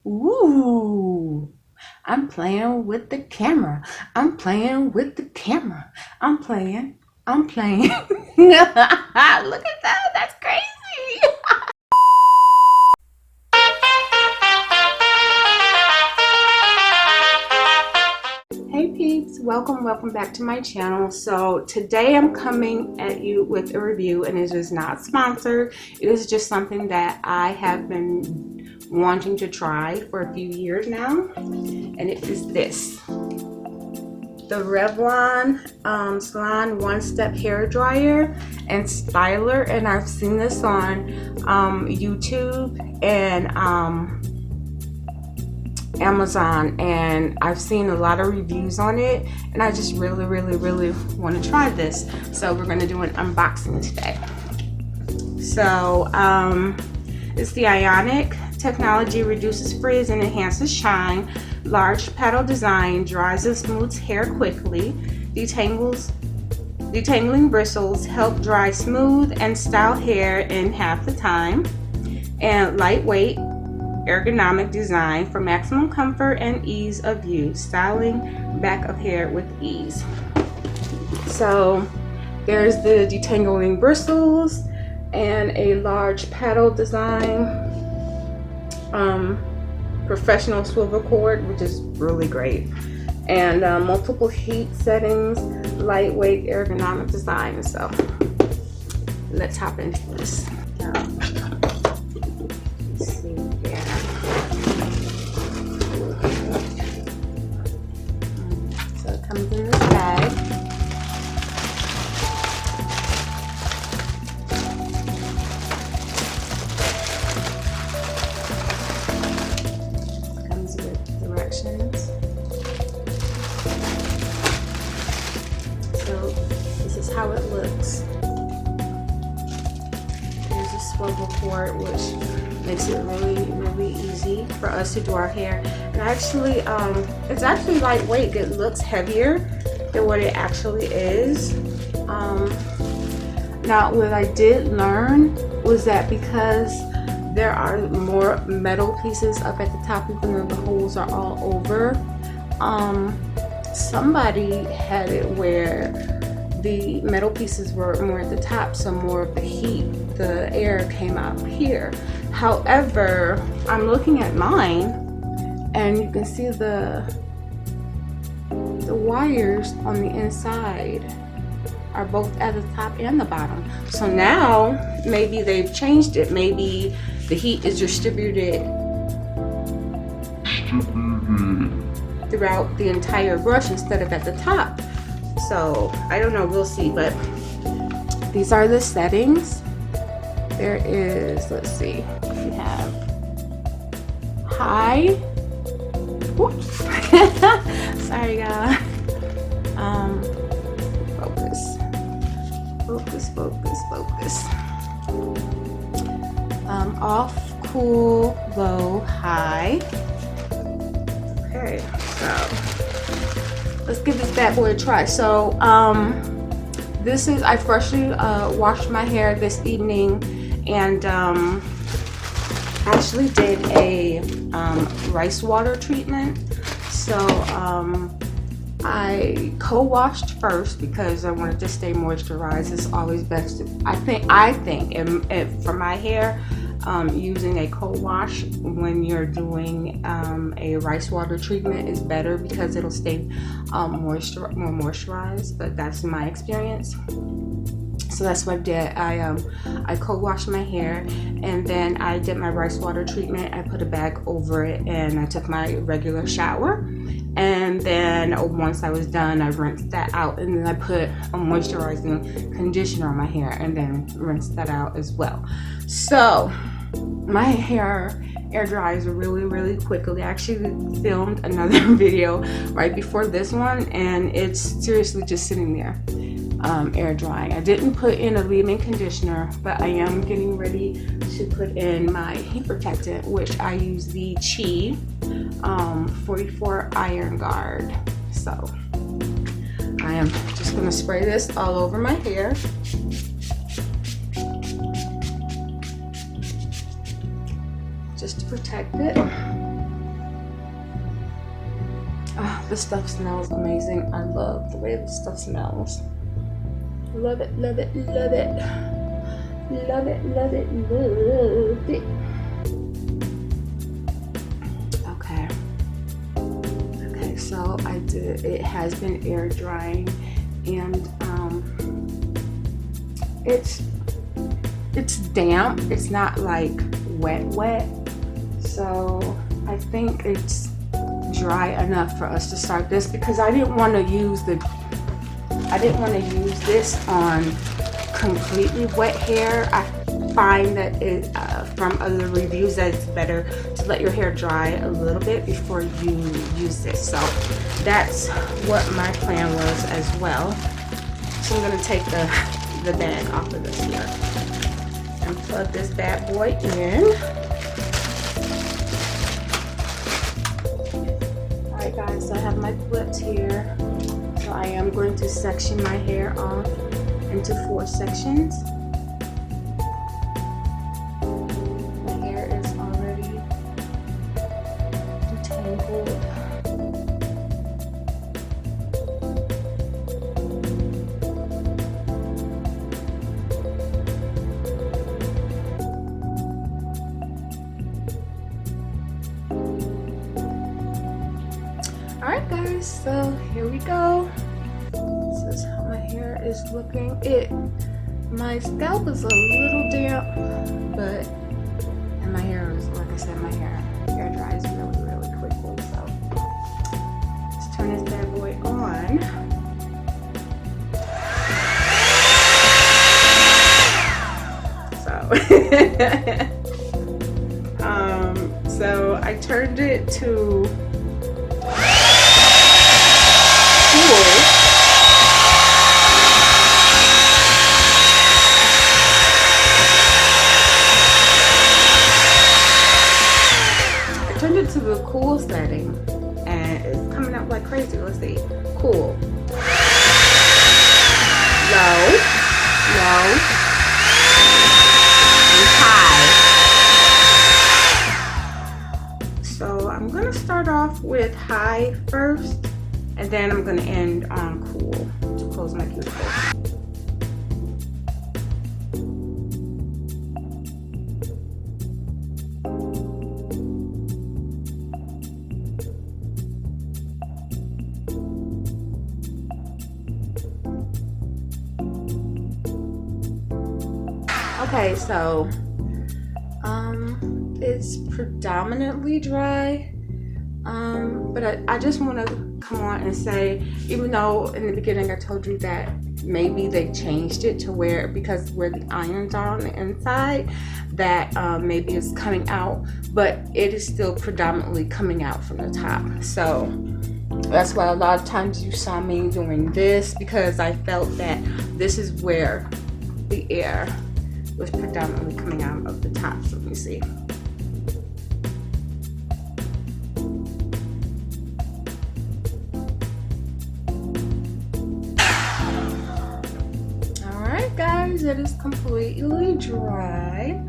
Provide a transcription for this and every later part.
Ooh, I'm playing with the camera. I'm playing with the camera. I'm playing. I'm playing. Look at that. That's crazy. Hey peeps, welcome back to my channel. So today I'm coming at you with a review, and it is not sponsored. It is just something that I have been wanting to try for a few years now, and it is this, the Revlon Salon One-Step Hair Dryer and Styler. And I've seen this on YouTube and Amazon, and I've seen a lot of reviews on it, and I just really want to try this. So we're going to do an unboxing today. So it's the Ionic technology, reduces frizz and enhances shine. Large paddle design dries and smooths hair quickly. Detangling bristles help dry smooth and style hair in half the time. And lightweight ergonomic design for maximum comfort and ease of use, styling back of hair with ease. So there's the detangling bristles and a large paddle design, professional swivel cord, which is really great, and multiple heat settings, lightweight ergonomic design. So let's hop into this. Comes in this bag. Comes with directions. So this is how it looks. There's a swivel cord, which makes it really easy for us to do our hair. And actually it's actually lightweight. It looks heavier than what it actually is. Now what I did learn was that because there are more metal pieces up at the top, even though the holes are all over, somebody had it where the metal pieces were more at the top, so more of the heat, the air came out here. However, I'm looking at mine, and you can see the wires on the inside are both at the top and the bottom. So now maybe they've changed it. Maybe the heat is distributed throughout the entire brush instead of at the top. So I don't know, we'll see. But these are the settings. There is, let's see, we have high. Whoops. Sorry guys. Focus. Off, cool, low, high. Okay, so let's give this bad boy a try. So this is, I freshly washed my hair this evening, and actually did a rice water treatment. So I co-washed first because I wanted to stay moisturized. It's always best, I think for my hair, using a co-wash when you're doing a rice water treatment is better because it'll stay more moisturized. But that's my experience. So that's what I did. I co-washed my hair, and then I did my rice water treatment. I put a bag over it, and I took my regular shower. And then once I was done, I rinsed that out, and then I put a moisturizing conditioner on my hair, and then rinsed that out as well. So my hair air dries really quickly. I actually filmed another video right before this one, and it's seriously just sitting there air drying. I didn't put in a leave-in conditioner, but I am getting ready to put in my heat protectant, which I use the Chi 44 Iron Guard. So I am just going to spray this all over my hair. just to protect it. The stuff smells amazing. I love the way the stuff smells. Love it, love it, love it. Love it, love it, love it. Okay. Okay, so it has been air drying, and it's damp. It's not like wet. So I think it's dry enough for us to start this, because I didn't want to use this on completely wet hair. I find that from other reviews that it's better to let your hair dry a little bit before you use this. So that's what my plan was as well. So I'm gonna take the bag off of this here and plug this bad boy in. Alright guys, so I have my clips here. So I am going to section my hair off into 4 sections. My hair is already detangled. Alright guys, so here we go. This is how my hair is looking. My scalp is a little damp, and my hair is, like I said, my hair dries really quickly. So let's turn this bad boy on. So I turned it to to the cool setting, and it's coming out like crazy. Let's see. Cool. Low. And high. So I'm gonna start off with high first, and then I'm gonna end on cool to close my cuticles. Okay, so it's predominantly dry, but I just want to come on and say, even though in the beginning I told you that maybe they changed it to where, because where the irons are on the inside, that maybe it's coming out, but it is still predominantly coming out from the top. So that's why a lot of times you saw me doing this, because I felt that this is where the air was predominantly coming out of the top. So let me see. Alright guys, it is completely dry.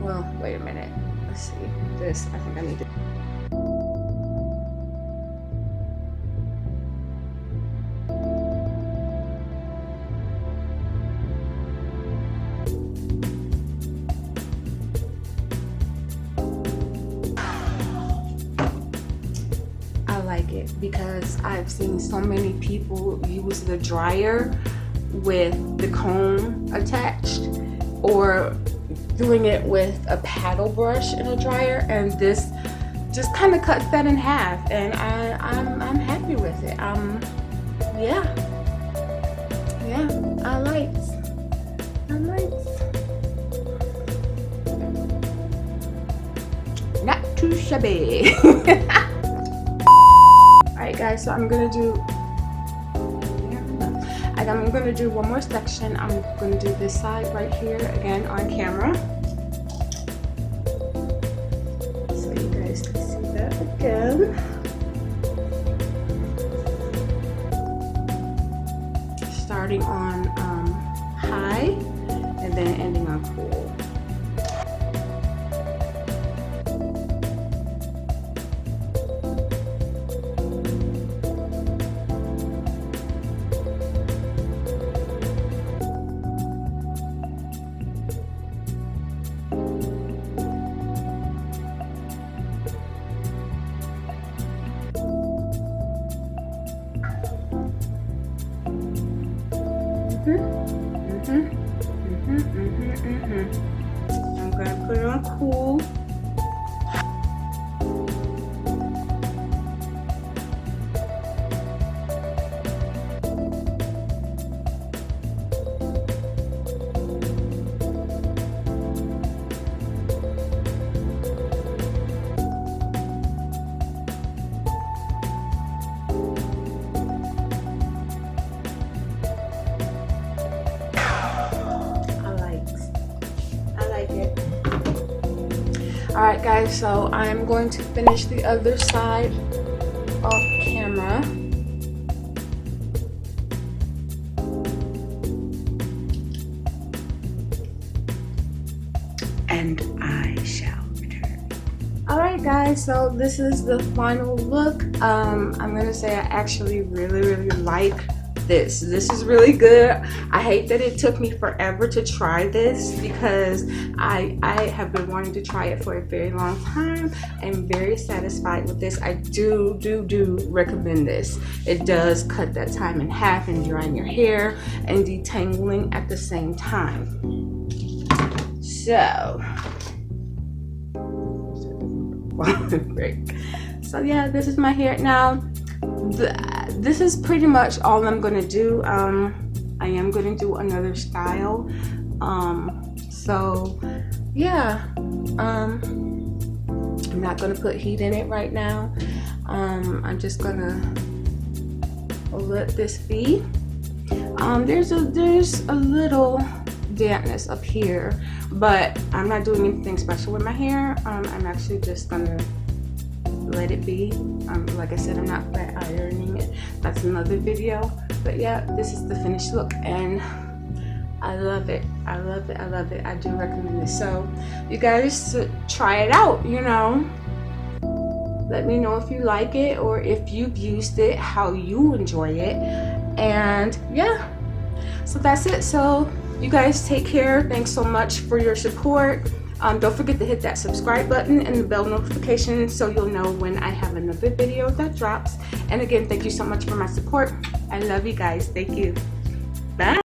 Well, wait a minute. Let's see. This, I think I need to. Because I've seen so many people use the dryer with the comb attached, or doing it with a paddle brush in a dryer, and this just kind of cuts that in half, and I'm happy with it. Yeah, I like not too shabby. Alright guys, so I'm gonna do one more section. I'm gonna do this side right here again on camera, so you guys can see that again. Starting on high and then ending on cool. I'm gonna put it on cool. Alright guys, so I'm going to finish the other side off camera. And I shall return. Alright guys, so this is the final look. I'm gonna say I actually really like this. This is really good. I hate that it took me forever to try this because I have been wanting to try it for a very long time. I'm very satisfied with this. I do recommend this. It does cut that time in half in drying your hair and detangling at the same time. So great. So yeah, this is my hair now. This is pretty much all I'm gonna do. I am gonna do another style. So yeah, I'm not gonna put heat in it right now. I'm just gonna let this be. There's a little dampness up here, but I'm not doing anything special with my hair. I'm actually just gonna let it be. Like I said, I'm not flat ironing it. That's another video. But yeah, this is the finished look and I love it. I love it. I love it. I do recommend this. So you guys try it out, you know. Let me know if you like it or if you've used it, how you enjoy it. And yeah, so that's it. So you guys take care. Thanks so much for your support. Don't forget to hit that subscribe button and the bell notification so you'll know when I have another video that drops. And again, thank you so much for my support. I love you guys. Thank you. Bye.